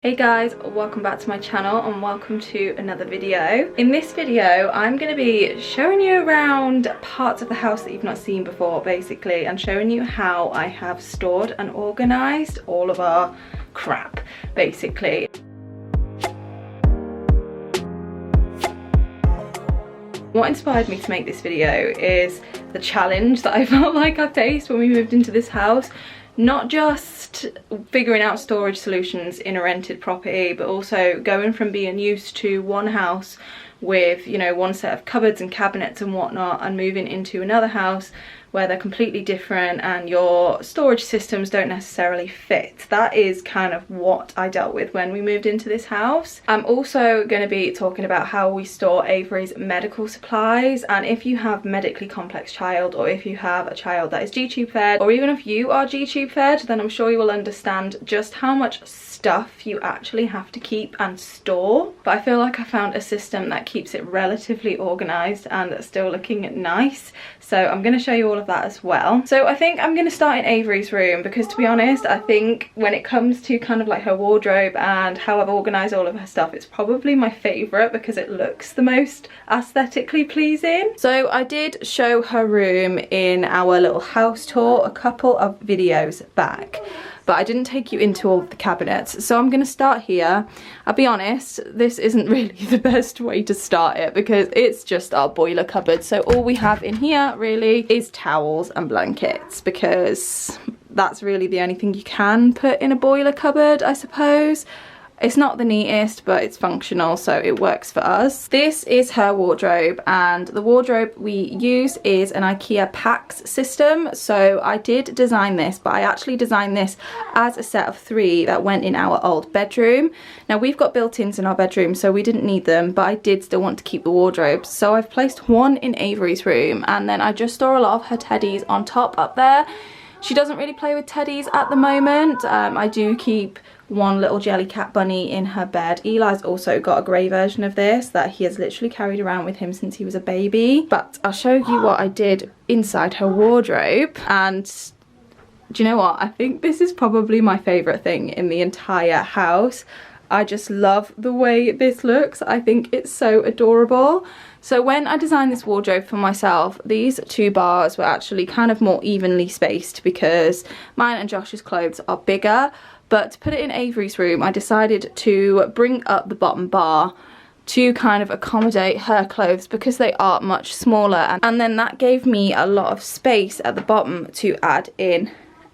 Hey guys, welcome back to my channel and welcome to another video. In this video I'm going to be showing you around parts of the house that you've not seen before basically, and showing you how I have stored and organised all of our crap basically. What inspired me to make this video is the challenge that I felt like I faced when we moved into this house. Not just figuring out storage solutions in a rented property, but also going from being used to one house with, you know, one set of cupboards and cabinets and whatnot, and moving into another house where they're completely different and your storage systems don't necessarily fit. That is kind of what I dealt with when we moved into this house. I'm also going to be talking about how we store Avery's medical supplies, and if you have medically complex child, or if you have a child that is G-tube fed, or even if you are G-tube fed, then I'm sure you will understand just how much stuff you actually have to keep and store. But I feel like I found a system that keeps it relatively organised and still looking nice, so I'm going to show you all of that as well. So I think I'm going to start in Avery's room, because to be honest I think when it comes to kind of like her wardrobe and how I've organised all of her stuff, it's probably my favourite because it looks the most aesthetically pleasing. So I did show her room in our little house tour a couple of videos back, but I didn't take you into all of the cabinets, so I'm going to start here. I'll be honest, this isn't really the best way to start it because it's just our boiler cupboard, so all we have in here really is towels and blankets, because that's really the only thing you can put in a boiler cupboard, I suppose. It's not the neatest, but it's functional, so it works for us. This is her wardrobe, and the wardrobe we use is an IKEA PARCELS system. So I did design this, but I actually designed this as a set of 3 that went in our old bedroom. Now we've got built-ins in our bedroom, so we didn't need them, but I did still want to keep the wardrobe. So I've placed one in Avery's room, and then I just store a lot of her teddies on top up there. She doesn't really play with teddies at the moment. I do keep one little jelly cat bunny in her bed. Eli's also got a grey version of this that he has literally carried around with him since he was a baby. But I'll show you what I did inside her wardrobe, and do you know what? I think this is probably my favourite thing in the entire house. I just love the way this looks. I think it's so adorable. So when I designed this wardrobe for myself, these 2 bars were actually kind of more evenly spaced because mine and Josh's clothes are bigger. But to put it in Avery's room, I decided to bring up the bottom bar to kind of accommodate her clothes because they are much smaller. And then that gave me a lot of space at the bottom to add in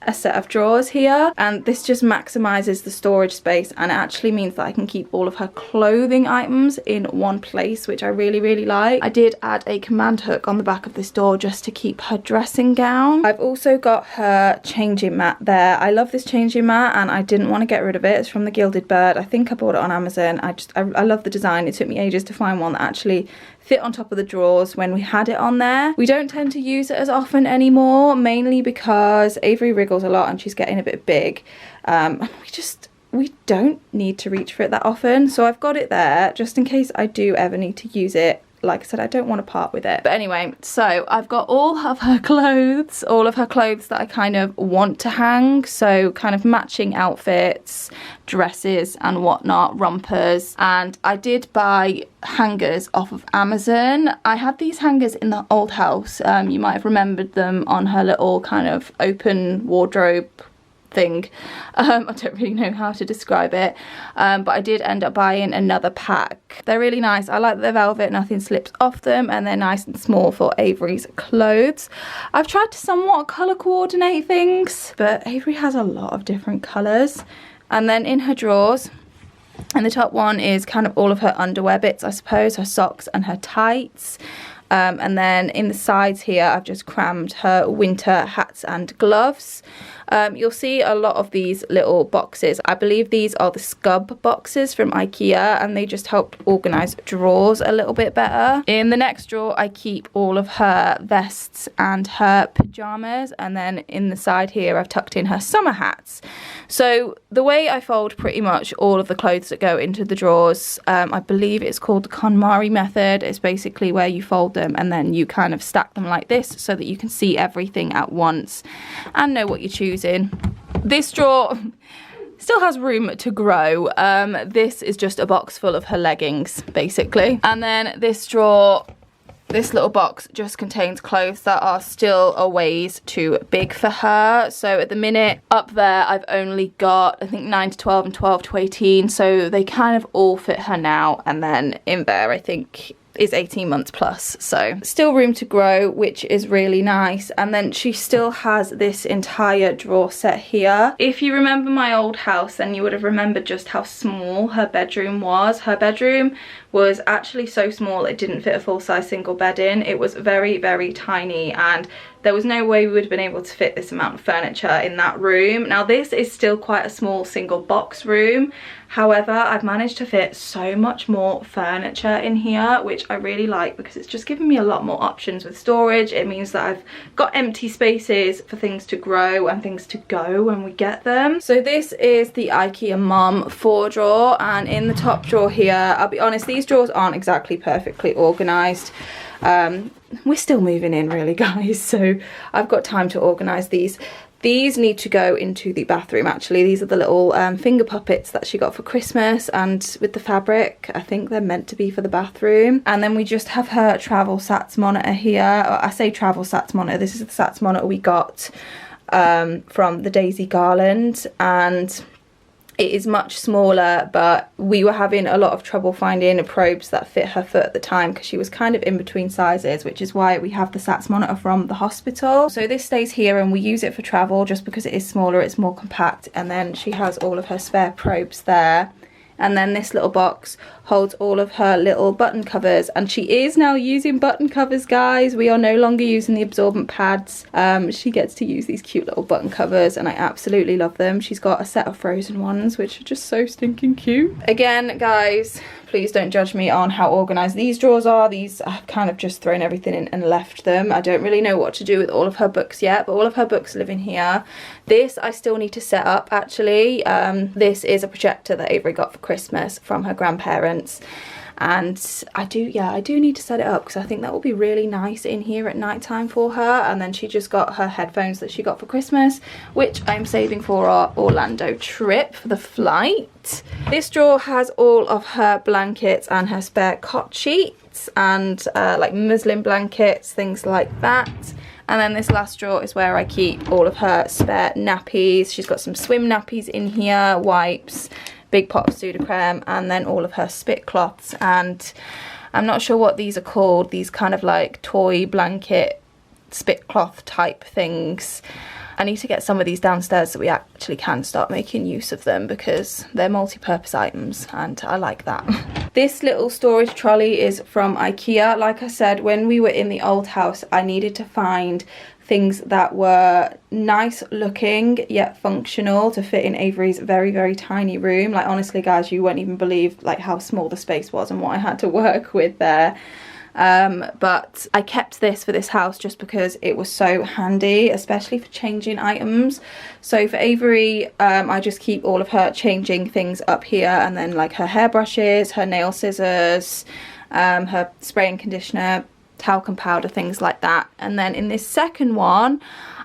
a set of drawers here, and this just maximizes the storage space, and it actually means that I can keep all of her clothing items in one place, which I really like. I did add a command hook on the back of this door just to keep her dressing gown. I've also got her changing mat there. I love this changing mat and I didn't want to get rid of it. It's from the Gilded Bird. I think I bought it on Amazon. I love the design. It took me ages to find one that actually fit on top of the drawers when we had it on there. We don't tend to use it as often anymore, mainly because Avery wriggles a lot and she's getting a bit big. We don't need to reach for it that often, so I've got it there just in case I do ever need to use it. Like I said, I don't want to part with it. But anyway, so I've got all of her clothes that I kind of want to hang. So kind of matching outfits, dresses and whatnot, rompers. And I did buy hangers off of Amazon. I had these hangers in the old house. You might have remembered them on her little kind of open wardrobe thing. I don't really know how to describe it, but I did end up buying another pack. They're really nice. I like that they're velvet, nothing slips off them, and they're nice and small for Avery's clothes. I've tried to somewhat colour coordinate things, but Avery has a lot of different colours. And then in her drawers, and the top one is kind of all of her underwear bits, I suppose, her socks and her tights. And then in the sides here I've just crammed her winter hats and gloves. You'll see a lot of these little boxes. I believe these are the Scub boxes from IKEA, and they just help organise drawers a little bit better. In the next drawer I keep all of her vests and her pyjamas, and then in the side here I've tucked in her summer hats. So the way I fold pretty much all of the clothes that go into the drawers, I believe it's called the KonMari method. It's basically where you fold them and then you kind of stack them like this so that you can see everything at once and know what you're choosing. This drawer still has room to grow. This is just a box full of her leggings, basically. And then this drawer, this little box just contains clothes that are still a ways too big for her. So at the minute, up there, I've only got, I think, 9 to 12 and 12 to 18. So they kind of all fit her now. And then in there, I think, is 18 months plus, so still room to grow, which is really nice. And then she still has this entire drawer set here. If you remember my old house, then you would have remembered just how small her bedroom was. Her bedroom was actually so small it didn't fit a full-size single bed in. It was very, very tiny, and there was no way we would have been able to fit this amount of furniture in that room. Now this is still quite a small single box room. However, I've managed to fit so much more furniture in here, which I really like because it's just given me a lot more options with storage. It means that I've got empty spaces for things to grow and things to go when we get them. So this is the IKEA Mum 4 drawer, and in the top drawer here, I'll be honest, these drawers aren't exactly perfectly organised. We're still moving in really, guys, so I've got time to organise these. These need to go into the bathroom, actually. These are the little finger puppets that she got for Christmas, and with the fabric, I think they're meant to be for the bathroom. And then we just have her travel Sats monitor here. I say travel Sats monitor, this is the Sats monitor we got from the Daisy Garland, and it is much smaller, but we were having a lot of trouble finding probes that fit her foot at the time because she was kind of in between sizes, which is why we have the Sats monitor from the hospital. So this stays here and we use it for travel just because it is smaller, it's more compact, and then she has all of her spare probes there. And then this little box holds all of her little button covers, and she is now using button covers, guys. We are no longer using the absorbent pads. She gets to use these cute little button covers, and I absolutely love them. She's got a set of frozen ones, which are just so stinking cute. Again, guys, please don't judge me on how organised these drawers are. These, I've kind of just thrown everything in and left them. I don't really know what to do with all of her books yet, but all of her books live in here. This I still need to set up, actually. This is a projector that Avery got for Christmas from her grandparents, and I do need to set it up because I think that will be really nice in here at night time for her. And then she just got her headphones that she got for Christmas, which I'm saving for our Orlando trip for the flight. This drawer has all of her blankets and her spare cot sheets and like muslin blankets, things like that. And then this last drawer is where I keep all of her spare nappies. She's got some swim nappies in here, wipes, big pot of Sudocrem, and then all of her spit cloths. And I'm not sure what these are called, these kind of like toy blanket spit cloth type things. I need to get some of these downstairs so we actually can start making use of them because they're multi-purpose items and I like that. This little storage trolley is from IKEA. Like I said, when we were in the old house, I needed to find things that were nice looking yet functional to fit in Avery's very, very tiny room. Like honestly, guys, you won't even believe like how small the space was and what I had to work with there. But I kept this for this house just because it was so handy, especially for changing items. So for Avery, I just keep all of her changing things up here, and then like her hairbrushes, her nail scissors, her spray and conditioner, talcum powder, things like that. And then in this second one,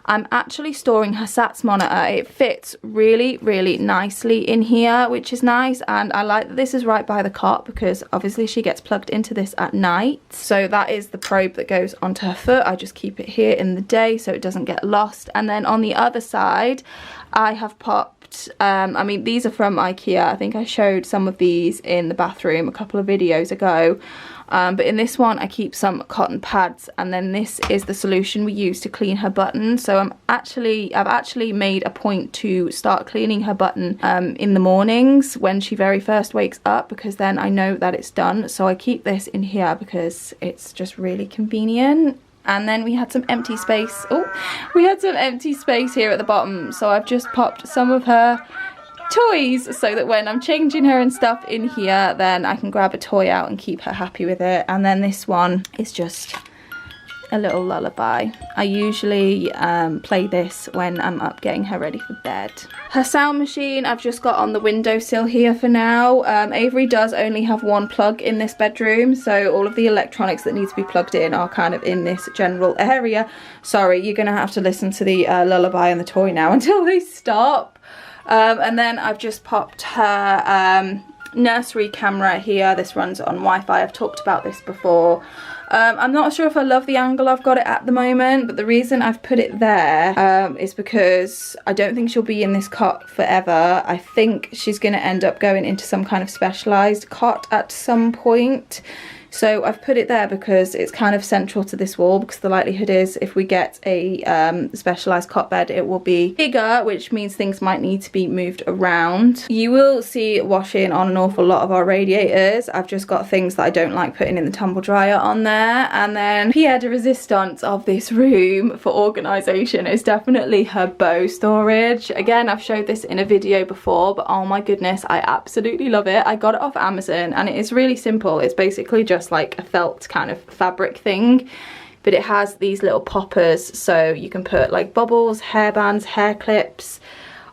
I'm actually storing her Sats monitor. It fits really, really nicely in here, which is nice. And I like that this is right by the cot because obviously she gets plugged into this at night. So that is the probe that goes onto her foot. I just keep it here in the day so it doesn't get lost. And then on the other side, I have popped, I mean, these are from IKEA. I think I showed some of these in the bathroom a couple of videos ago. But in this one I keep some cotton pads, and then this is the solution we use to clean her button. So I've actually made a point to start cleaning her button in the mornings when she very first wakes up, because then I know that it's done. So I keep this in here because it's just really convenient. And then we had some empty space. Oh, we had some empty space here at the bottom, so I've just popped some of her toys so that when I'm changing her and stuff in here, then I can grab a toy out and keep her happy with it. And then this one is just a little lullaby. I usually play this when I'm up getting her ready for bed. Her sound machine I've just got on the windowsill here for now. Avery does only have one plug in this bedroom, so all of the electronics that need to be plugged in are kind of in this general area. Sorry, you're gonna have to listen to the lullaby and the toy now until they stop. And then I've just popped her nursery camera here. This runs on Wi-Fi. I've talked about this before. I'm not sure if I love the angle I've got it at the moment, but the reason I've put it there is because I don't think she'll be in this cot forever. I think she's going to end up going into some kind of specialised cot at some point. So I've put it there because it's kind of central to this wall, because the likelihood is if we get a specialised cot bed, it will be bigger, which means things might need to be moved around. You will see washing on an awful lot of our radiators. I've just got things that I don't like putting in the tumble dryer on there. And then pièce de résistance of this room for organisation is definitely her bow storage. Again, I've showed this in a video before, but oh my goodness, I absolutely love it. I got it off Amazon and it is really simple. It's basically just like a felt kind of fabric thing, but it has these little poppers, so you can put like bubbles, hairbands, hair clips.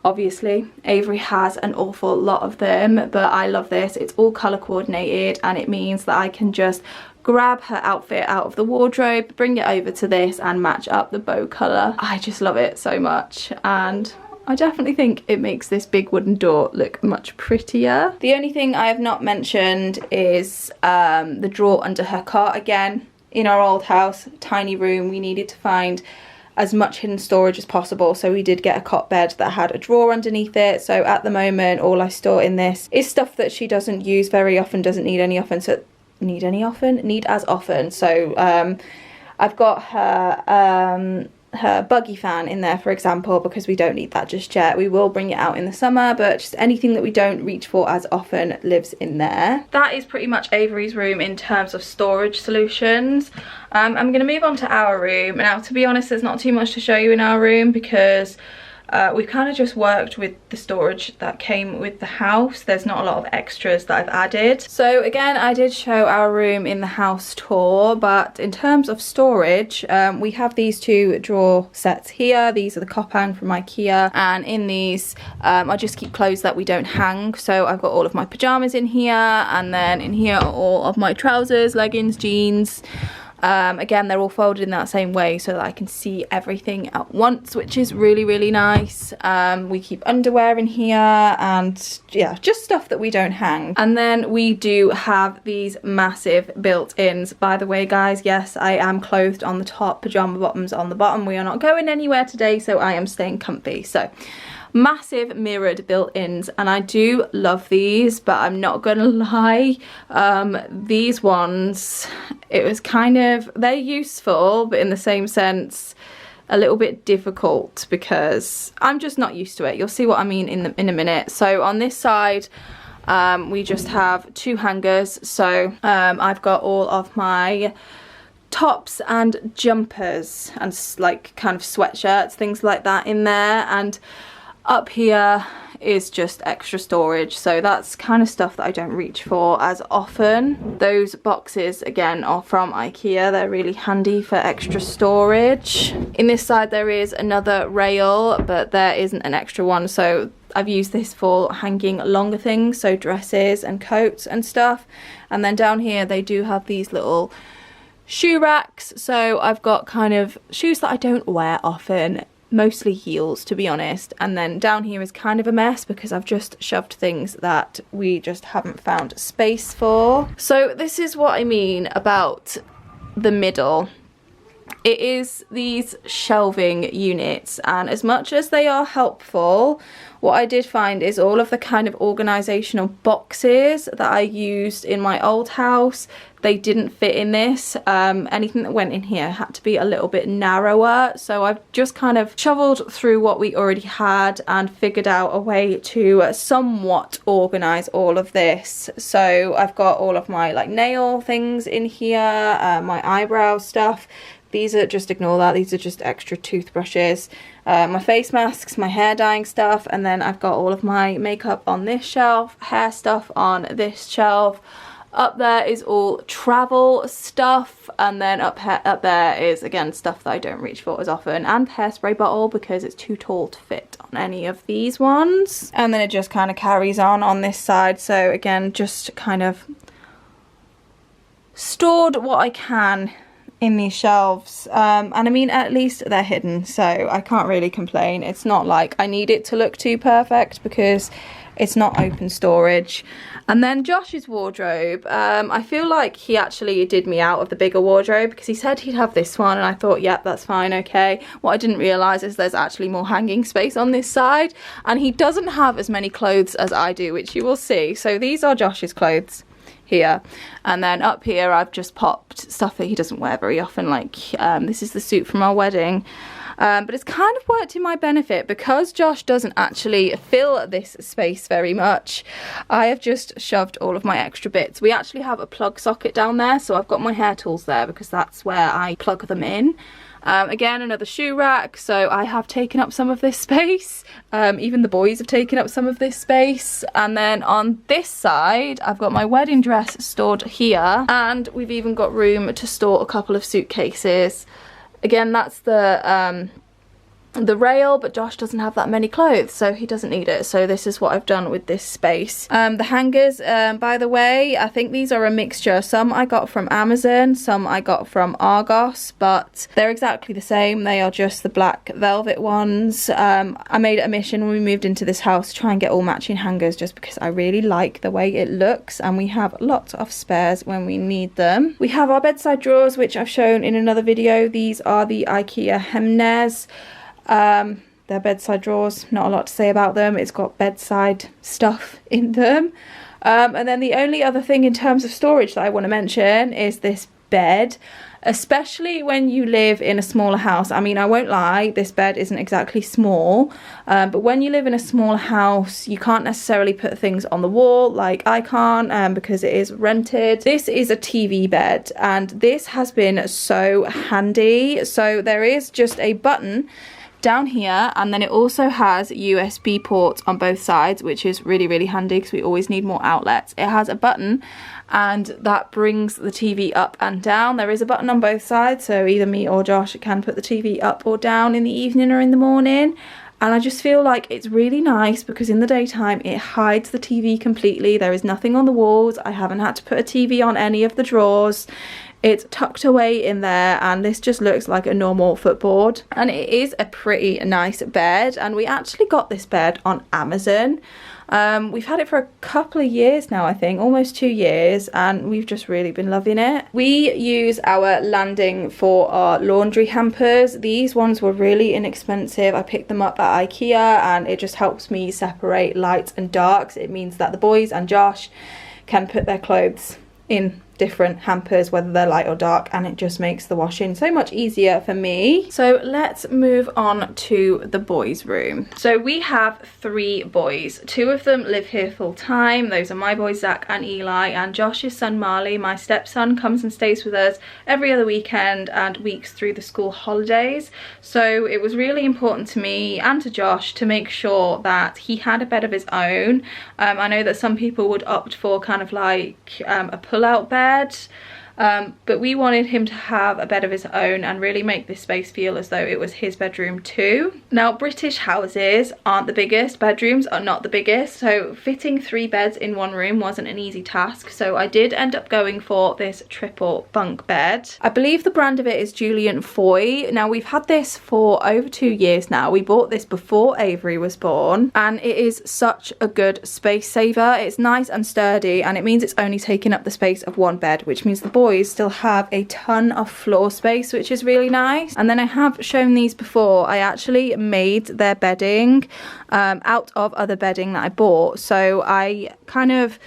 Obviously Avery has an awful lot of them, but I love this. It's all color coordinated and it means that I can just grab her outfit out of the wardrobe, bring it over to this and match up the bow color. I just love it so much, and I definitely think it makes this big wooden door look much prettier. The only thing I have not mentioned is the drawer under her cot. Again, in our old house, tiny room, we needed to find as much hidden storage as possible, so we did get a cot bed that had a drawer underneath it. So at the moment, all I store in this is stuff that she doesn't use very often, doesn't need any often, so need as often. So I've got her buggy fan in there, for example, because we don't need that just yet. We will bring it out in the summer, but just anything that we don't reach for as often lives in there. That is pretty much Avery's room in terms of storage solutions. I'm going to move on to our room. Now, to be honest, there's not too much to show you in our room because we've kind of just worked with the storage that came with the house. There's not a lot of extras that I've added. So again, I did show our room in the house tour, but in terms of storage, we have these two drawer sets here. These are the Copan from IKEA, and in these I just keep clothes that we don't hang. So I've got all of my pajamas in here, and then in here are all of my trousers, leggings, jeans. Again, they're all folded in that same way so that I can see everything at once, which is really, really nice. We keep underwear in here and yeah, just stuff that we don't hang. And then we do have these massive built-ins. By the way, guys, yes, I am clothed on the top, pajama bottoms on the bottom. We are not going anywhere today, so I am staying comfy. So massive mirrored built-ins, and I do love these, but I'm not gonna lie, these ones, it was kind of, they're useful, but in the same sense a little bit difficult because I'm just not used to it. You'll see what I mean in a minute. So on this side we just have two hangers, so I've got all of my tops and jumpers and like kind of sweatshirts, things like that in there, and up here is just extra storage, so that's kind of stuff that I don't reach for as often. Those boxes again are from IKEA. They're really handy for extra storage. In this side there is another rail, but there isn't an extra one, so I've used this for hanging longer things, so dresses and coats and stuff. And then down here they do have these little shoe racks, so I've got kind of shoes that I don't wear often, mostly heels to be honest. And then down here is kind of a mess because I've just shoved things that we just haven't found space for. So this is what I mean about the middle. It is these shelving units, and as much as they are helpful, what I did find is all of the kind of organisational boxes that I used in my old house, they didn't fit in this. Anything that went in here had to be a little bit narrower, so I've just kind of shoveled through what we already had and figured out a way to somewhat organise all of this. So I've got all of my like nail things in here, my eyebrow stuff. These are, just ignore that, these are just extra toothbrushes, my face masks, my hair dyeing stuff, and then I've got all of my makeup on this shelf, hair stuff on this shelf. Up there is all travel stuff, and then up there is again stuff that I don't reach for as often, and hairspray bottle because it's too tall to fit on any of these ones. And then it just kind of carries on this side, so again just kind of stored what I can in these shelves, and I mean, at least they're hidden, so I can't really complain. It's not like I need it to look too perfect because it's not open storage. And then Josh's wardrobe, I feel like he actually did me out of the bigger wardrobe because he said he'd have this one, and I thought, yep, that's fine, okay. What I didn't realise is there's actually more hanging space on this side, and he doesn't have as many clothes as I do, which you will see. So these are Josh's clothes here, and then up here I've just popped stuff that he doesn't wear very often, like this is the suit from our wedding. But it's kind of worked in my benefit because Josh doesn't actually fill this space very much. I have just shoved all of my extra bits. We actually have a plug socket down there, so I've got my hair tools there because that's where I plug them in. Again, another shoe rack, so I have taken up some of this space. Even the boys have taken up some of this space. And then on this side, I've got my wedding dress stored here, and we've even got room to store a couple of suitcases. Again, that's the rail, but Josh doesn't have that many clothes, so he doesn't need it. So this is what I've done with this space. The hangers, by the way, I think these are a mixture. Some I got from Amazon, some I got from Argos, but they're exactly the same. They are just the black velvet ones. I made it a mission when we moved into this house to try and get all matching hangers, just because I really like the way it looks, and we have lots of spares when we need them. We have our bedside drawers, which I've shown in another video. These are the IKEA Hemnes. They're bedside drawers, not a lot to say about them. It's got bedside stuff in them. And then the only other thing in terms of storage that I want to mention is this bed, especially when you live in a smaller house. I mean, I won't lie, this bed isn't exactly small, but when you live in a smaller house, you can't necessarily put things on the wall like I can't, because it is rented. This is a TV bed, and this has been so handy. So there is just a button down here, and then it also has USB ports on both sides, which is really handy because we always need more outlets. It has a button, and that brings the TV up and down. There is a button on both sides, so either me or Josh can put the TV up or down in the evening or in the morning. And I just feel like it's really nice because in the daytime it hides the TV completely. There is nothing on the walls. I haven't had to put a TV on any of the drawers. It's tucked away in there, and this just looks like a normal footboard, and it is a pretty nice bed. And we actually got this bed on Amazon. We've had it for a couple of years now, I think, almost 2 years, and we've just really been loving it. We use our landing for our laundry hampers. These ones were really inexpensive. I picked them up at IKEA, and it just helps me separate lights and darks. It means that the boys and Josh can put their clothes in different hampers, whether they're light or dark, and it just makes the washing so much easier for me. So let's move on to the boys' room. So we have 3 boys. 2 of them live here full time. Those are my boys, Zach and Eli, and Josh's son Marley, my stepson, comes and stays with us every other weekend and weeks through the school holidays. So it was really important to me and to Josh to make sure that he had a bed of his own. I know that some people would opt for kind of like a pull-out bed, but we wanted him to have a bed of his own and really make this space feel as though it was his bedroom too. Now, British houses aren't the biggest, bedrooms are not the biggest, so fitting 3 beds in one room wasn't an easy task. So I did end up going for this triple bunk bed. I believe the brand of it is Julian Foy. Now, we've had this for over 2 years now. We bought this before Avery was born, and it is such a good space saver. It's nice and sturdy, and it means it's only taking up the space of one bed, which means the boys still have a ton of floor space, which is really nice. And then I have shown these before. I actually made their bedding out of other bedding that I bought. So I kind of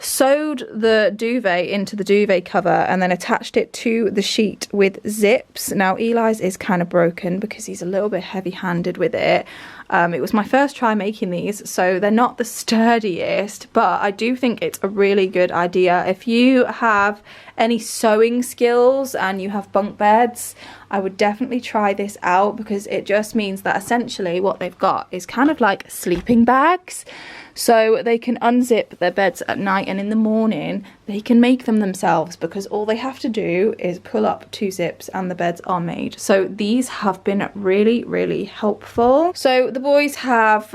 sewed the duvet into the duvet cover and then attached it to the sheet with zips. Now Eli's is kind of broken because he's a little bit heavy-handed with it. It was my first try making these, so they're not the sturdiest, but I do think it's a really good idea. If you have any sewing skills and you have bunk beds, I would definitely try this out, because it just means that essentially what they've got is kind of like sleeping bags. So they can unzip their beds at night, and in the morning they can make them themselves, because all they have to do is pull up 2 zips and the beds are made. So these have been really helpful. So the boys have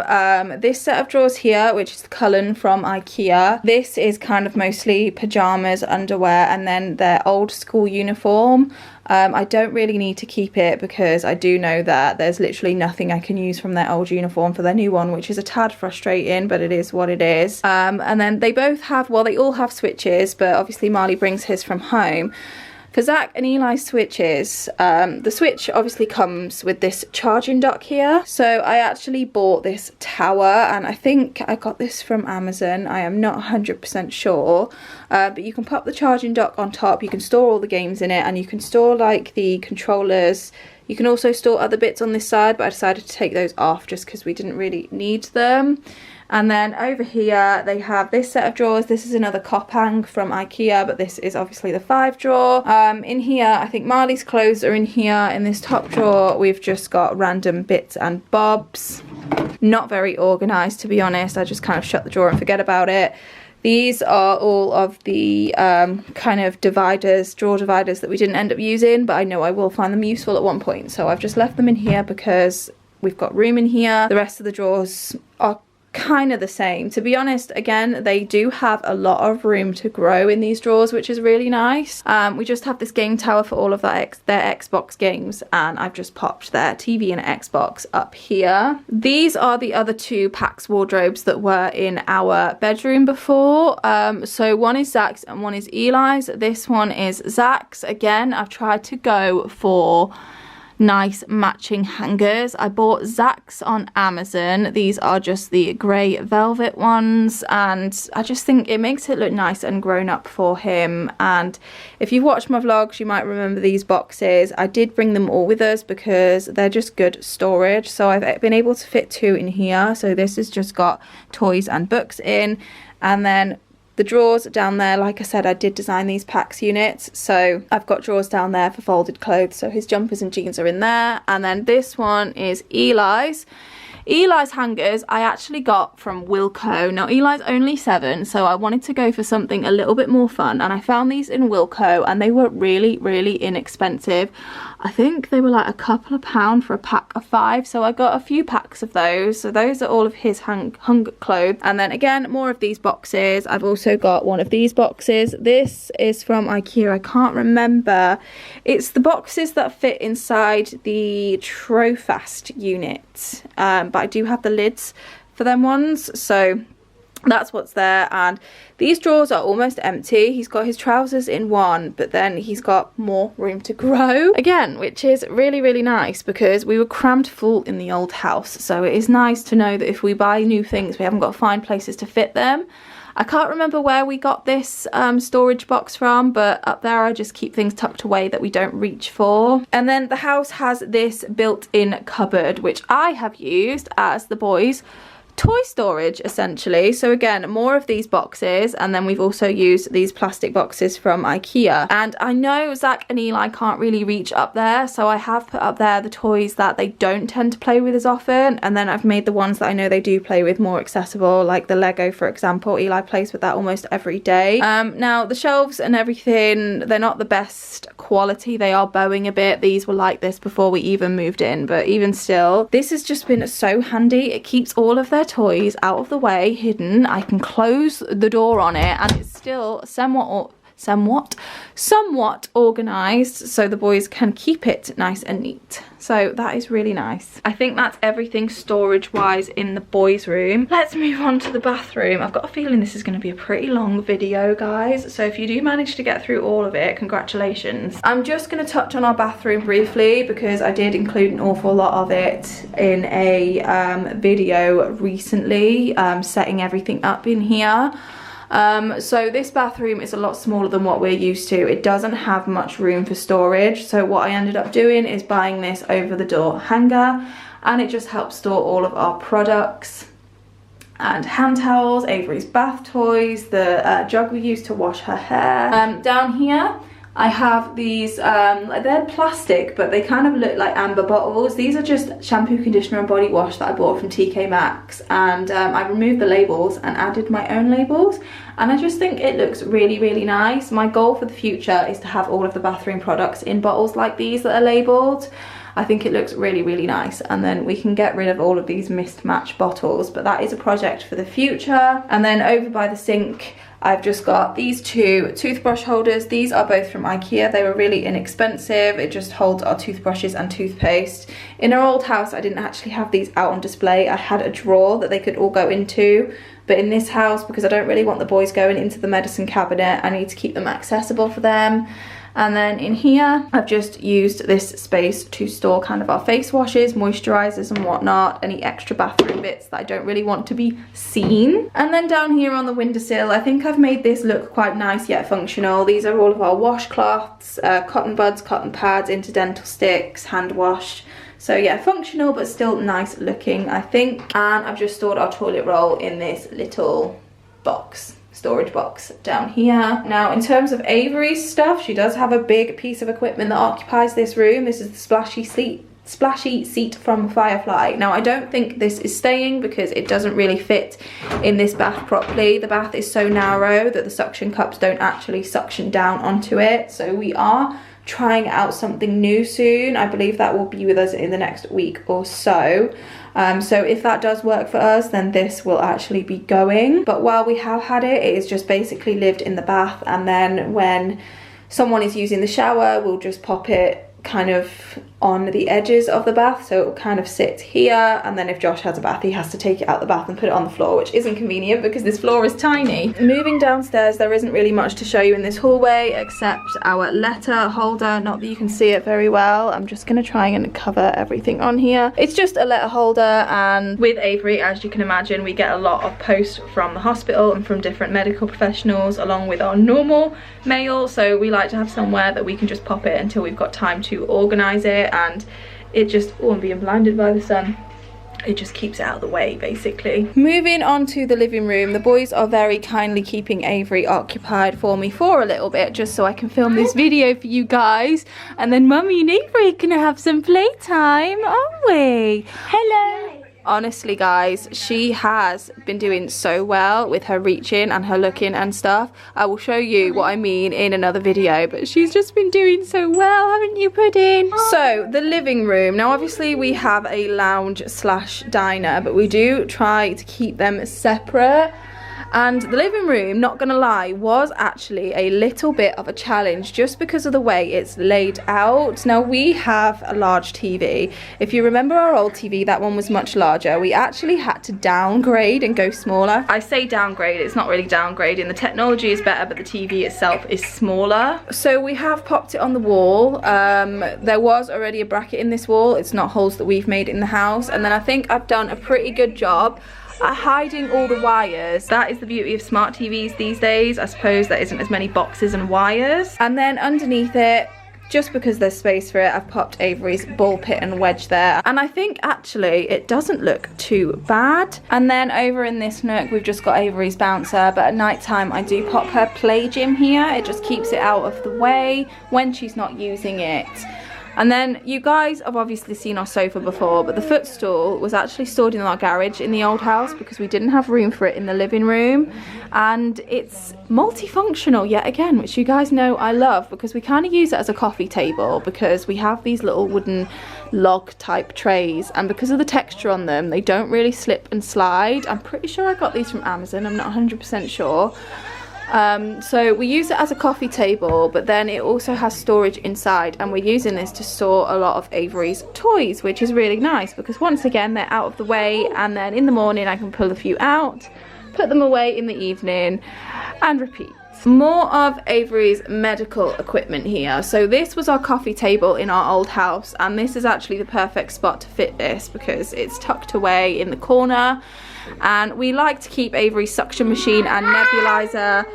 this set of drawers here, which is the Cullen from IKEA. This is kind of mostly pajamas, underwear, and then their old school uniform. I don't really need to keep it because I do know that there's literally nothing I can use from their old uniform for their new one, which is a tad frustrating, but it is what it is. And then they both have, well, they all have switches, but obviously Marley brings his from home. For Zach and Eli's switches, the switch obviously comes with this charging dock here. So I actually bought this tower, and I think I got this from Amazon. I am not 100% sure. But you can pop the charging dock on top. You can store all the games in it, and you can store like the controllers. You can also store other bits on this side, but I decided to take those off just because we didn't really need them. And then over here they have this set of drawers. This is another Coppang from IKEA, but this is obviously the 5 drawer. In here, I think Marley's clothes are in here. In this top drawer, we've just got random bits and bobs. Not very organised, to be honest. I just kind of shut the drawer and forget about it. These are all of the kind of dividers, drawer dividers that we didn't end up using, but I know I will find them useful at one point. So I've just left them in here because we've got room in here. The rest of the drawers are kind of the same. To be honest, again, they do have a lot of room to grow in these drawers, which is really nice. We just have this game tower for all of their Xbox games, and I've just popped their TV and Xbox up here. These are the other 2 PAX wardrobes that were in our bedroom before. So one is Zach's and one is Eli's. This one is Zach's. Again, I've tried to go for nice matching hangers. I bought Zach's on Amazon. These are just the grey velvet ones, and I just think it makes it look nice and grown up for him. And if you've watched my vlogs, you might remember these boxes. I did bring them all with us because they're just good storage. So I've been able to fit 2 in here. So this has just got toys and books in, and then the drawers down there, like I said, I did design these PAX units, so I've got drawers down there for folded clothes, so his jumpers and jeans are in there. And then this one is Eli's. Eli's hangers I actually got from Wilko. Now Eli's only 7, so I wanted to go for something a little bit more fun, and I found these in Wilko, and they were really, really inexpensive. I think they were like a couple of pounds for a pack of 5, so I got a few packs of those. So those are all of his hung clothes. And then again, more of these boxes. I've also got one of these boxes. This is from IKEA. I can't remember. It's the boxes that fit inside the Trofast unit, but I do have the lids for them ones, so that's what's there. And these drawers are almost empty. He's got his trousers in one, but then he's got more room to grow again, which is really, really nice because we were crammed full in the old house. So it is nice to know that if we buy new things, we haven't got to find places to fit them. I can't remember where we got this storage box from, but up there I just keep things tucked away that we don't reach for. And then the house has this built-in cupboard, which I have used as the boys' toy storage essentially. So again, more of these boxes, and then we've also used these plastic boxes from IKEA. And I know Zach and Eli can't really reach up there, so I have put up there the toys that they don't tend to play with as often, and then I've made the ones that I know they do play with more accessible, like the Lego, for example. Eli plays with that almost every day. Now the shelves and everything, they're not the best quality. They are bowing a bit. These were like this before we even moved in, but even still, this has just been so handy. It keeps all of their toys out of the way, hidden. I can close the door on it, and it's still somewhat organized, so the boys can keep it nice and neat. So that is really nice. I think that's everything storage wise in the boys' room. Let's move on to the bathroom. I've got a feeling this is going to be a pretty long video, guys, so if you do manage to get through all of it, congratulations. I'm just going to touch on our bathroom briefly because I did include an awful lot of it in a video recently, setting everything up in here. So this bathroom is a lot smaller than what we're used to. It doesn't have much room for storage, so what I ended up doing is buying this over the door hanger, and it just helps store all of our products and hand towels, Avery's bath toys, the jug we use to wash her hair. Down here I have these, they're plastic, but they kind of look like amber bottles. These are just shampoo, conditioner and body wash that I bought from TK Maxx, and I removed the labels and added my own labels, and I just think it looks really, really nice. My goal for the future is to have all of the bathroom products in bottles like these that are labelled. I think it looks really, really nice, and then we can get rid of all of these mismatched bottles, but that is a project for the future. And then over by the sink, I've just got these two toothbrush holders. These are both from IKEA. They were really inexpensive. It just holds our toothbrushes and toothpaste. In our old house, I didn't actually have these out on display. I had a drawer that they could all go into. But in this house, because I don't really want the boys going into the medicine cabinet, I need to keep them accessible for them. And then in here, I've just used this space to store kind of our face washes, moisturizers and whatnot, any extra bathroom bits that I don't really want to be seen. And then down here on the windowsill, I think I've made this look quite nice yet functional. These are all of our washcloths, cotton buds, cotton pads, interdental sticks, hand wash. So yeah, functional but still nice looking, I think. And I've just stored our toilet roll in this little box. Storage box down here. Now in terms of Avery's stuff, she does have a big piece of equipment that occupies this room. This is the splashy seat from Firefly. Now I don't think this is staying because it doesn't really fit in this bath properly. The bath is so narrow that the suction cups don't actually suction down onto it. So we are trying out something new soon. I believe that will be with us in the next week or so. So if that does work for us, then this will actually be going. But while we have had it, it is just basically lived in the bath, and then when someone is using the shower, we'll just pop it kind of on the edges of the bath, so it will kind of sit here, and then if Josh has a bath, he has to take it out the bath and put it on the floor, which isn't convenient because this floor is tiny. Moving downstairs, there isn't really much to show you in this hallway except our letter holder. Not that you can see it very well. I'm just going to try and cover everything on here. It's just a letter holder, and with Avery, as you can imagine, we get a lot of post from the hospital and from different medical professionals along with our normal mail, so we like to have somewhere that we can just pop it until we've got time to organise it. And it just, oh, I'm being blinded by the sun. It just keeps it out of the way, basically. Moving on to the living room, the boys are very kindly keeping Avery occupied for me for a little bit, just so I can film this video for you guys, and then Mummy and Avery can have some playtime, aren't we? Hello. Honestly guys, she has been doing so well with her reaching and her looking and stuff. I will show you what I mean in another video, but she's just been doing so well, haven't you, Pudding? So the living room, now obviously we have a lounge slash diner, but we do try to keep them separate. And the living room, not gonna lie, was actually a little bit of a challenge just because of the way it's laid out. Now we have a large TV. If you remember our old TV, that one was much larger. We actually had to downgrade and go smaller. I say downgrade, it's not really downgrading. The technology is better, but the TV itself is smaller. So we have popped it on the wall. There was already a bracket in this wall. It's not holes that we've made in the house. And then I think I've done a pretty good job at hiding all the wires. That is the beauty of smart TVs these days. I suppose there isn't as many boxes and wires. And then underneath it, just because there's space for it, I've popped Avery's ball pit and wedge there. And I think actually it doesn't look too bad. And then over in this nook, we've just got Avery's bouncer, but at night time I do pop her play gym here. It just keeps it out of the way when she's not using it. And then you guys have obviously seen our sofa before, but the footstool was actually stored in our garage in the old house because we didn't have room for it in the living room. And it's multifunctional yet again, which you guys know I love, because we kind of use it as a coffee table because we have these little wooden log type trays, and because of the texture on them, they don't really slip and slide. I'm pretty sure I got these from Amazon, I'm not 100% sure. So we use it as a coffee table, but then it also has storage inside, and we're using this to store a lot of Avery's toys, which is really nice because once again they're out of the way, and then in the morning I can pull a few out, put them away in the evening, and repeat. More of Avery's medical equipment here. So this was our coffee table in our old house, and this is actually the perfect spot to fit this because it's tucked away in the corner. And we like to keep Avery's suction machine and nebulizer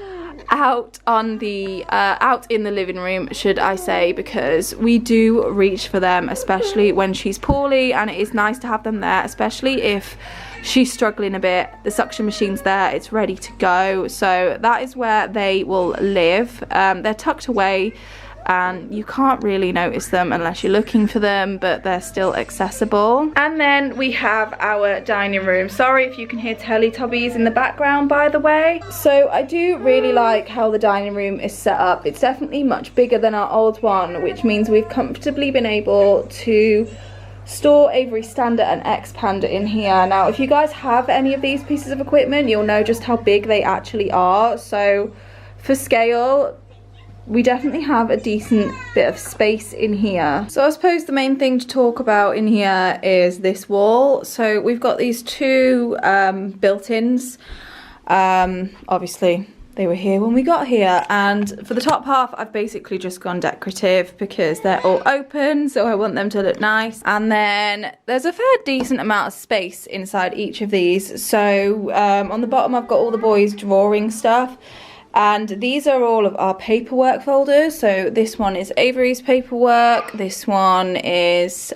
out on the out in the living room, should I say, because we do reach for them, especially when she's poorly, and it is nice to have them there, especially if she's struggling a bit. The suction machine's there, it's ready to go, so that is where they will live. They're tucked away and you can't really notice them unless you're looking for them, but they're still accessible. And then we have our dining room. Sorry if you can hear Teletubbies in the background, by the way. So I do really like how the dining room is set up. It's definitely much bigger than our old one, which means we've comfortably been able to store Avery Standard and X Panda in here. Now if you guys have any of these pieces of equipment, you'll know just how big they actually are. So for scale, we definitely have a decent bit of space in here. So I suppose the main thing to talk about in here is this wall. So we've got these two built-ins. Obviously they were here when we got here, and for the top half I've basically just gone decorative because they're all open, so I want them to look nice. And then there's a fair decent amount of space inside each of these. So on the bottom I've got all the boys' drawing stuff, and these are all of our paperwork folders. So this one is Avery's paperwork, this one is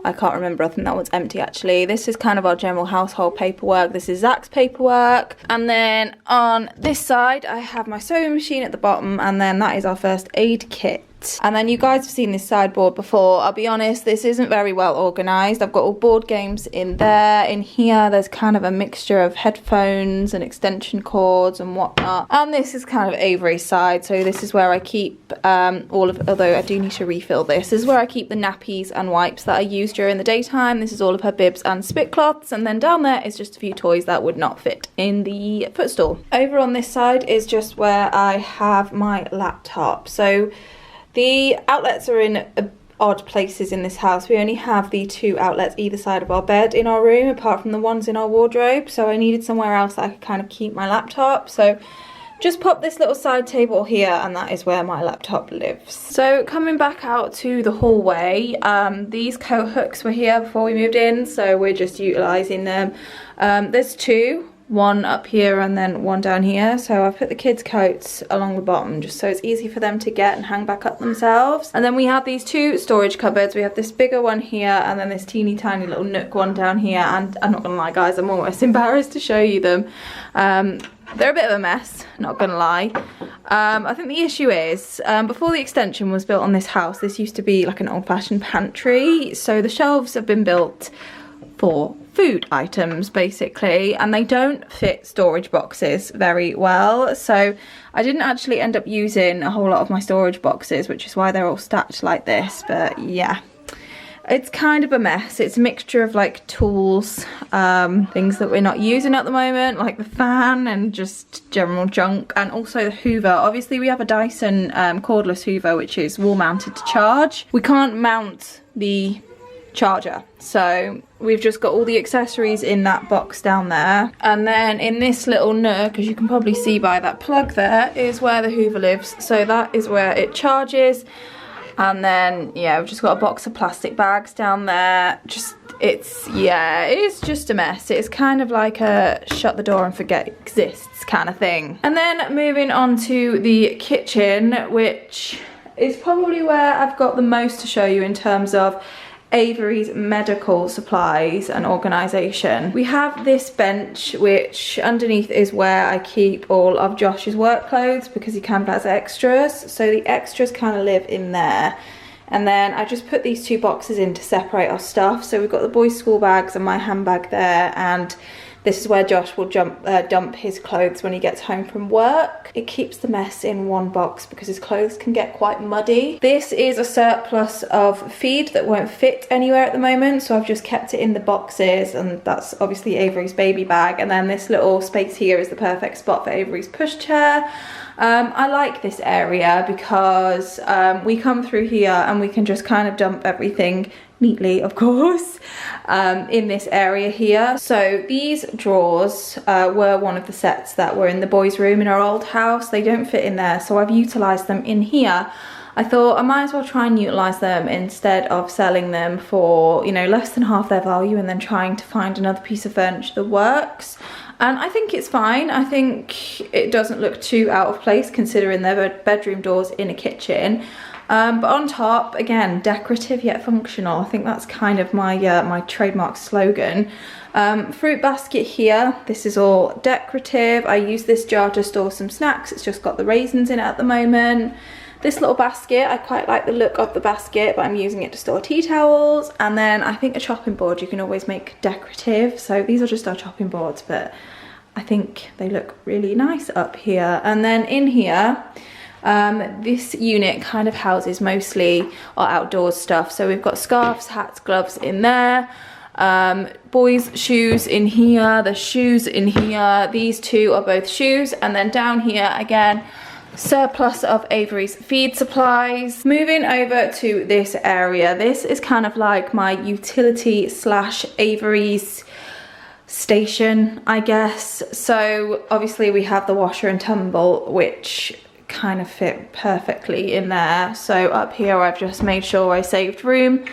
I can't remember, I think that one's empty actually. This is kind of our general household paperwork. This is Zach's paperwork. And then on this side, I have my sewing machine at the bottom, and then that is our first aid kit. And then you guys have seen this sideboard before. I'll be honest, this isn't very well organised. I've got all board games in there. In here, there's kind of a mixture of headphones and extension cords and whatnot. And this is kind of Avery's side. So this is where I keep all of, although I do need to refill this, is where I keep the nappies and wipes that I use during the daytime. This is all of her bibs and spit cloths. And then down there is just a few toys that would not fit in the footstool. Over on this side is just where I have my laptop. So the outlets are in odd places in this house. We only have the two outlets either side of our bed in our room, apart from the ones in our wardrobe. So I needed somewhere else that I could kind of keep my laptop. So just pop this little side table here, and that is where my laptop lives. So coming back out to the hallway, these coat hooks were here before we moved in, so we're just utilising them. There's two. One up here and then one down here. So I've put the kids' coats along the bottom just so it's easy for them to get and hang back up themselves. And then we have these two storage cupboards. We have this bigger one here and then this teeny tiny little nook one down here. And I'm not gonna lie guys, I'm almost embarrassed to show you them. They're a bit of a mess, not gonna lie. I think the issue is, before the extension was built on this house, this used to be like an old-fashioned pantry. So the shelves have been built for food items basically, and they don't fit storage boxes very well. So I didn't actually end up using a whole lot of my storage boxes, which is why they're all stacked like this. But yeah, it's kind of a mess. It's a mixture of like tools, things that we're not using at the moment, like the fan and just general junk, and also the Hoover. Obviously we have a Dyson cordless Hoover which is wall mounted to charge. We can't mount the charger, so we've just got all the accessories in that box down there. And then in this little nook, as you can probably see by that plug there, is where the Hoover lives. So that is where it charges. And then yeah, we've just got a box of plastic bags down there. It's just a mess. It's kind of like a shut the door and forget it exists kind of thing. And then moving on to the kitchen, which is probably where I've got the most to show you in terms of Avery's medical supplies and organisation. We have this bench, which underneath is where I keep all of Josh's work clothes because he kind of has extras. So the extras kind of live in there. And then I just put these two boxes in to separate our stuff. So we've got the boys' school bags and my handbag there, and this is where Josh will dump his clothes when he gets home from work. It keeps the mess in one box because his clothes can get quite muddy. This is a surplus of feed that won't fit anywhere at the moment, so I've just kept it in the boxes, and that's obviously Avery's baby bag. And then this little space here is the perfect spot for Avery's pushchair. I like this area because we come through here and we can just kind of dump everything neatly, of course, in this area here. So these drawers were one of the sets that were in the boys' room in our old house. They don't fit in there, so I've utilised them in here. I thought I might as well try and utilise them instead of selling them for, you know, less than half their value and then trying to find another piece of furniture that works. And I think it's fine. I think it doesn't look too out of place considering their bedroom doors in a kitchen. But on top, again, decorative yet functional. I think that's kind of my my trademark slogan. Fruit basket here. This is all decorative. I use this jar to store some snacks. It's just got the raisins in it at the moment. This little basket, I quite like the look of the basket, but I'm using it to store tea towels. And then I think a chopping board you can always make decorative. So these are just our chopping boards, but I think they look really nice up here. And then in here, This unit kind of houses mostly our outdoors stuff. So we've got scarves, hats, gloves in there. Boys' shoes in here, the shoes in here. These two are both shoes. And then down here again, surplus of Avery's feed supplies. Moving over to this area, this is kind of like my utility slash Avery's station, I guess. So obviously we have the washer and tumble, which kind of fit perfectly in there. So up here I've just made sure I saved room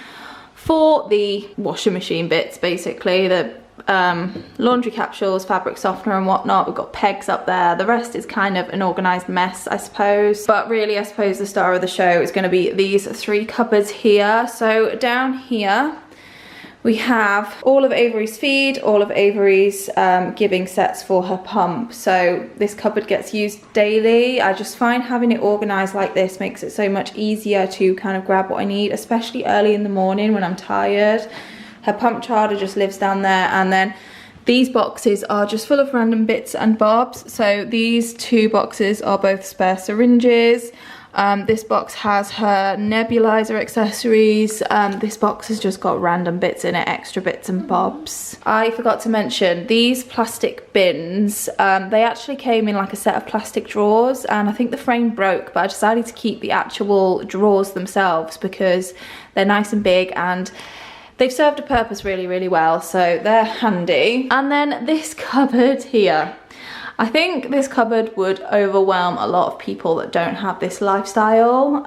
for the washing machine bits, basically the laundry capsules, fabric softener and whatnot. We've got pegs up there. The rest is kind of an organised mess, I suppose. But really, I suppose the star of the show is going to be these three cupboards here. So down here we have all of Avery's feed, all of Avery's giving sets for her pump. So this cupboard gets used daily. I just find having it organised like this makes it so much easier to kind of grab what I need, especially early in the morning when I'm tired. Her pump charger just lives down there, and then these boxes are just full of random bits and bobs. So these two boxes are both spare syringes. This box has her nebulizer accessories. This box has just got random bits in it, extra bits and bobs. I forgot to mention these plastic bins. They actually came in like a set of plastic drawers, and I think the frame broke, but I decided to keep the actual drawers themselves because they're nice and big and they've served a purpose really, really well, so they're handy. And then this cupboard here. I think this cupboard would overwhelm a lot of people that don't have this lifestyle.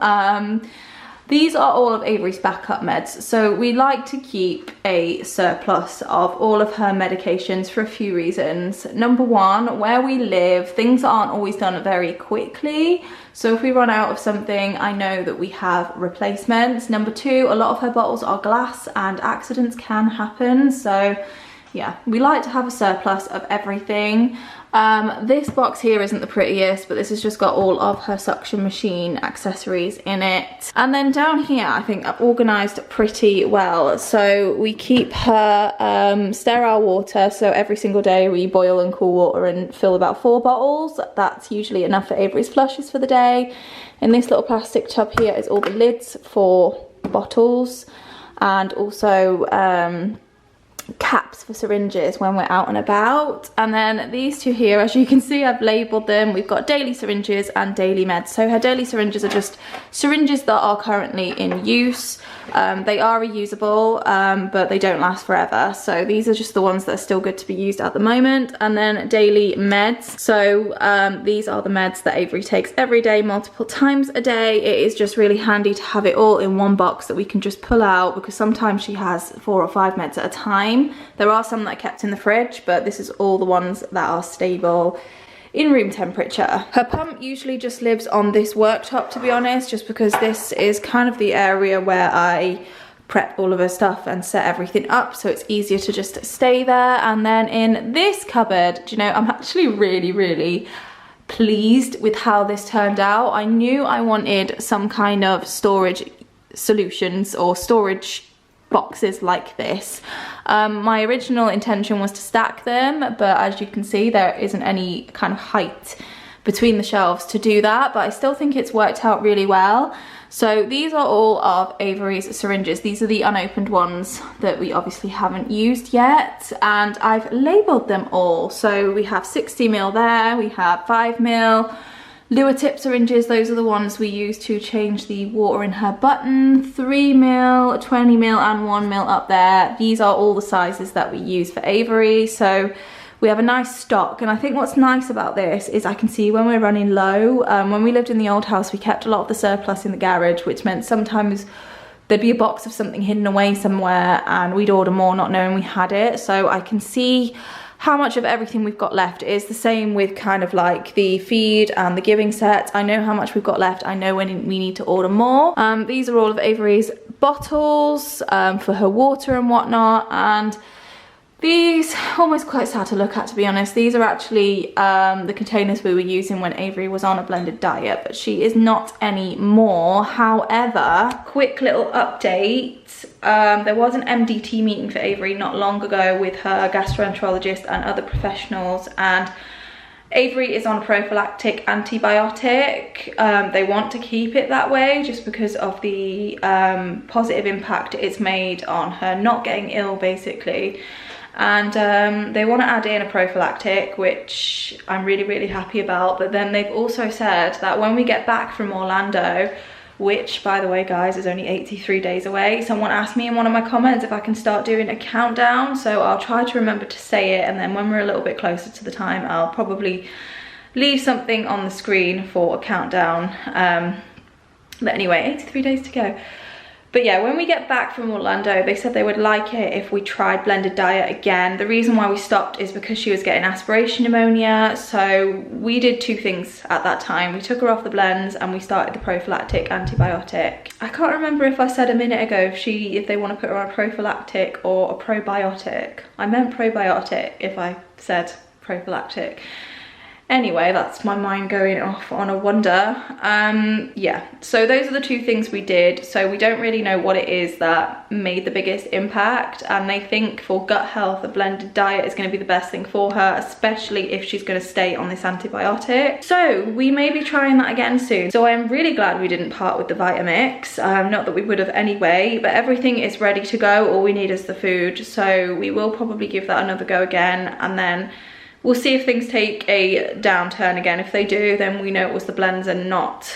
These are all of Avery's backup meds. So we like to keep a surplus of all of her medications for a few reasons. Number one, where we live, things aren't always done very quickly. So if we run out of something, I know that we have replacements. Number two, a lot of her bottles are glass and accidents can happen. So yeah, we like to have a surplus of everything. This box here isn't the prettiest, but this has just got all of her suction machine accessories in it. And then down here, I think I've organised pretty well. So we keep her sterile water. So every single day we boil and cool water and fill about 4 bottles. That's usually enough for Avery's flushes for the day. In this little plastic tub here is all the lids for bottles, and also caps for syringes when we're out and about. And then these two here, as you can see, I've labelled them. We've got daily syringes and daily meds. So her daily syringes are just syringes that are currently in use. They are reusable, but they don't last forever. So these are just the ones that are still good to be used at the moment. And then daily meds. So these are the meds that Avery takes every day, multiple times a day. It is just really handy to have it all in one box that we can just pull out, because sometimes she has 4 or 5 meds at a time. There are some that are kept in the fridge, but this is all the ones that are stable in room temperature. Her pump usually just lives on this worktop, to be honest, just because this is kind of the area where I prep all of her stuff and set everything up, so it's easier to just stay there. And then in this cupboard, do you know, I'm actually really, really pleased with how this turned out. I knew I wanted some kind of storage solutions or storage boxes like this. My original intention was to stack them, but as you can see, there isn't any kind of height between the shelves to do that, but I still think it's worked out really well. So these are all of Avery's syringes. These are the unopened ones that we obviously haven't used yet, and I've labelled them all. So we have 60ml there, we have 5ml, Lure tip syringes, those are the ones we use to change the water in her button. 3ml, 20ml and 1ml up there. These are all the sizes that we use for Avery, so we have a nice stock. And I think what's nice about this is I can see when we're running low. When we lived in the old house, we kept a lot of the surplus in the garage, which meant sometimes there'd be a box of something hidden away somewhere and we'd order more not knowing we had it. So I can see how much of everything we've got left. Is the same with kind of like the feed and the giving set. I know how much we've got left. I know when we need to order more. These are all of Avery's bottles for her water and whatnot. And these, almost quite sad to look at, to be honest. These are actually the containers we were using when Avery was on a blended diet, but she is not anymore. However, quick little update. There was an MDT meeting for Avery not long ago with her gastroenterologist and other professionals, and Avery is on a prophylactic antibiotic. They want to keep it that way just because of the positive impact it's made on her not getting ill, basically. And they want to add in a prophylactic, which I'm really, really happy about. But then they've also said that when we get back from Orlando, which, by the way, guys, is only 83 days away. Someone asked me in one of my comments if I can start doing a countdown, so I'll try to remember to say it, and then when we're a little bit closer to the time, I'll probably leave something on the screen for a countdown. But anyway, 83 days to go. But yeah, when we get back from Orlando, they said they would like it if we tried blended diet again. The reason why we stopped is because she was getting aspiration pneumonia. So we did two things at that time. We took her off the blends and we started the prophylactic antibiotic. I can't remember if I said a minute ago if they want to put her on a prophylactic or a probiotic. I meant probiotic if I said prophylactic. Anyway, that's my mind going off on a wonder. Yeah, so those are the two things we did. So we don't really know what it is that made the biggest impact, and they think for gut health, a blended diet is going to be the best thing for her, especially if she's going to stay on this antibiotic. So we may be trying that again soon. So I'm really glad we didn't part with the Vitamix. Not that we would have anyway, but everything is ready to go. All we need is the food. So we will probably give that another go again, and then we'll see if things take a downturn again. If they do, then we know it was the blends and not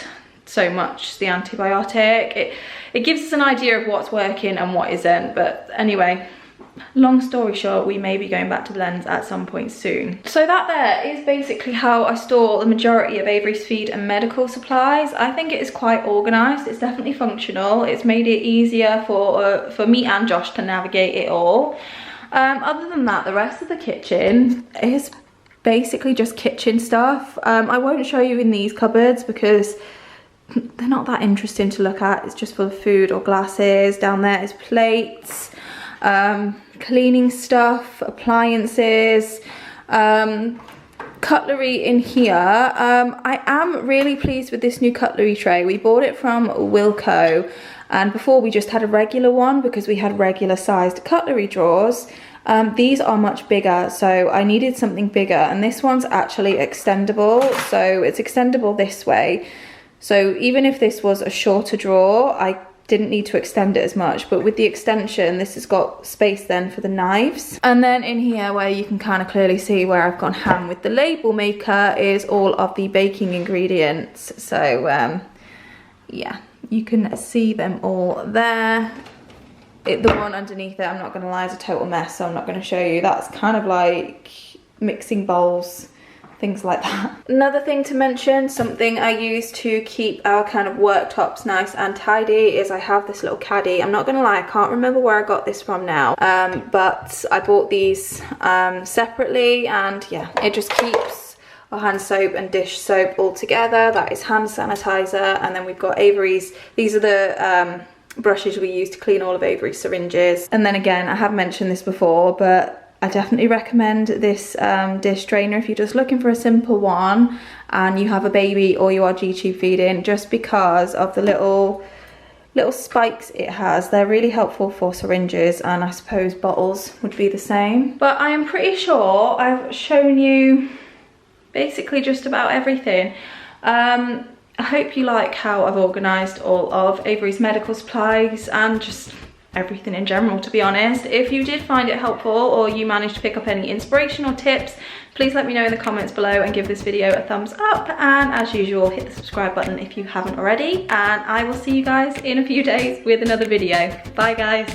so much the antibiotic. It gives us an idea of what's working and what isn't. But anyway, long story short, we may be going back to blends at some point soon. So that there is basically how I store the majority of Avery's feed and medical supplies. I think it is quite organised. It's definitely functional. It's made it easier for me and Josh to navigate it all. Other than that, the rest of the kitchen is basically just kitchen stuff. I won't show you in these cupboards because they're not that interesting to look at. It's just full of food or glasses. Down there is plates, cleaning stuff, appliances, cutlery in here. I am really pleased with this new cutlery tray. We bought it from Wilko. And before we just had a regular one because we had regular sized cutlery drawers. These are much bigger, so I needed something bigger, and this one's actually extendable. So it's extendable this way. So even if this was a shorter drawer, I didn't need to extend it as much, but with the extension, this has got space then for the knives. And then in here, where you can kind of clearly see where I've gone ham with the label maker, is all of the baking ingredients. So yeah, you can see them all there. The one underneath it, I'm not going to lie, is a total mess, so I'm not going to show you. That's kind of like mixing bowls, things like that. Another thing to mention, something I use to keep our kind of worktops nice and tidy, is I have this little caddy. I'm not going to lie, I can't remember where I got this from now, but I bought these separately, and yeah, it just keeps our hand soap and dish soap all together. That is hand sanitizer, and then we've got Avery's. These are the brushes we use to clean all of Avery's syringes. And then again, I have mentioned this before, but I definitely recommend this dish drainer if you're just looking for a simple one and you have a baby or you are G-tube feeding, just because of the little spikes it has. They're really helpful for syringes, and I suppose bottles would be the same. But I am pretty sure I've shown you basically just about everything. I hope you like how I've organised all of Avery's medical supplies and just everything in general, to be honest. If you did find it helpful or you managed to pick up any inspiration or tips, please let me know in the comments below and give this video a thumbs up. And as usual, hit the subscribe button if you haven't already. And I will see you guys in a few days with another video. Bye guys.